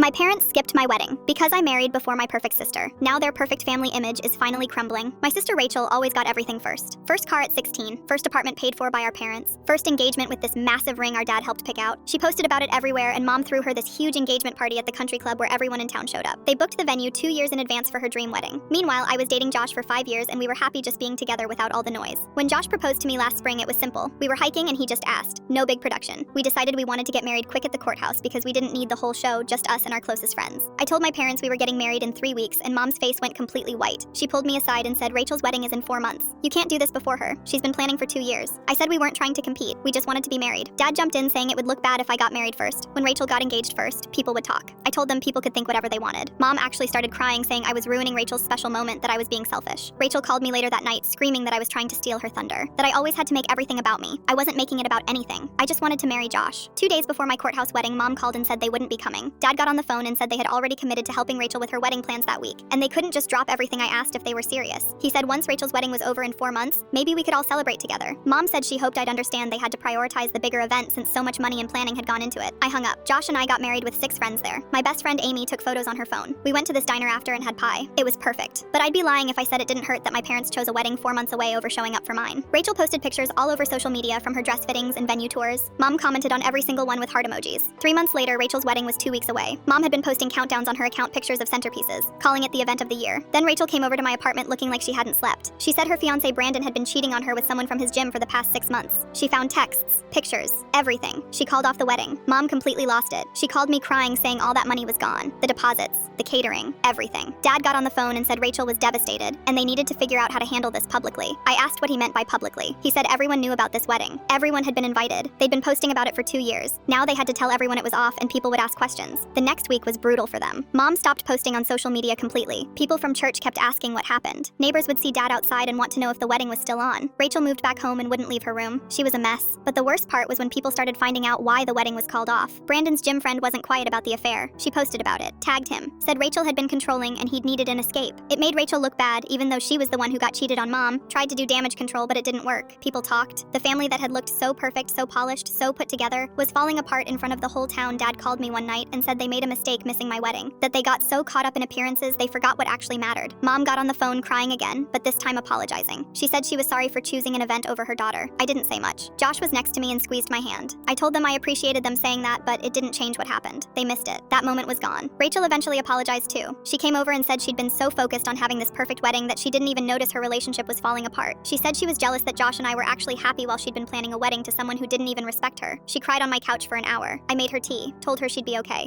My parents skipped my wedding because I married before my perfect sister. Now their perfect family image is finally crumbling. My sister Rachel always got everything first. First car at 16, first apartment paid for by our parents, first engagement with this massive ring our dad helped pick out. She posted about it everywhere, and mom threw her this huge engagement party at the country club where everyone in town showed up. They booked the venue 2 years in advance for her dream wedding. Meanwhile, I was dating Josh for 5 years and we were happy just being together without all the noise. When Josh proposed to me last spring, it was simple. We were hiking and he just asked. No big production. We decided we wanted to get married quick at the courthouse because we didn't need the whole show, just us and our closest friends. I told my parents we were getting married in 3 weeks, and mom's face went completely white. She pulled me aside and said Rachel's wedding is in 4 months. You can't do this before her. She's been planning for 2 years. I said we weren't trying to compete. We just wanted to be married. Dad jumped in saying it would look bad if I got married first. When Rachel got engaged first, people would talk. I told them people could think whatever they wanted. Mom actually started crying, saying I was ruining Rachel's special moment, that I was being selfish. Rachel called me later that night, screaming that I was trying to steal her thunder, that I always had to make everything about me. I wasn't making it about anything. I just wanted to marry Josh. 2 days before my courthouse wedding, mom called and said they wouldn't be coming. Dad got on the phone and said they had already committed to helping Rachel with her wedding plans that week, and they couldn't just drop everything I asked if they were serious. He said once Rachel's wedding was over in 4 months, maybe we could all celebrate together. Mom said she hoped I'd understand they had to prioritize the bigger event since so much money and planning had gone into it. I hung up. Josh and I got married with 6 friends there. My best friend Amy took photos on her phone. We went to this diner after and had pie. It was perfect. But I'd be lying if I said it didn't hurt that my parents chose a wedding 4 months away over showing up for mine. Rachel posted pictures all over social media from her dress fittings and venue tours. Mom commented on every single one with heart emojis. 3 months later, Rachel's wedding was 2 weeks away. Mom had been posting countdowns on her account, pictures of centerpieces, calling it the event of the year. Then Rachel came over to my apartment looking like she hadn't slept. She said her fiance Brandon had been cheating on her with someone from his gym for the past 6 months. She found texts, pictures, everything. She called off the wedding. Mom completely lost it. She called me crying, saying all that money was gone. The deposits, the catering, everything. Dad got on the phone and said Rachel was devastated, and they needed to figure out how to handle this publicly. I asked what he meant by publicly. He said everyone knew about this wedding. Everyone had been invited. They'd been posting about it for 2 years. Now they had to tell everyone it was off and people would ask questions. The next week was brutal for them. Mom stopped posting on social media completely. People from church kept asking what happened. Neighbors would see Dad outside and want to know if the wedding was still on. Rachel moved back home and wouldn't leave her room. She was a mess. But the worst part was when people started finding out why the wedding was called off. Brandon's gym friend wasn't quiet about the affair. She posted about it, tagged him, said Rachel had been controlling and he'd needed an escape. It made Rachel look bad, even though she was the one who got cheated on. Mom tried to do damage control, but it didn't work. People talked. The family that had looked so perfect, so polished, so put together, was falling apart in front of the whole town. Dad called me one night and said they made a mistake missing my wedding, that they got so caught up in appearances they forgot what actually mattered. Mom got on the phone crying again, but this time apologizing. She said she was sorry for choosing an event over her daughter. I didn't say much. Josh was next to me and squeezed my hand. I told them I appreciated them saying that, but it didn't change what happened. They missed it. That moment was gone. Rachel eventually apologized too. She came over and said she'd been so focused on having this perfect wedding that she didn't even notice her relationship was falling apart. She said she was jealous that Josh and I were actually happy while she'd been planning a wedding to someone who didn't even respect her. She cried on my couch for an hour. I made her tea, told her she'd be okay.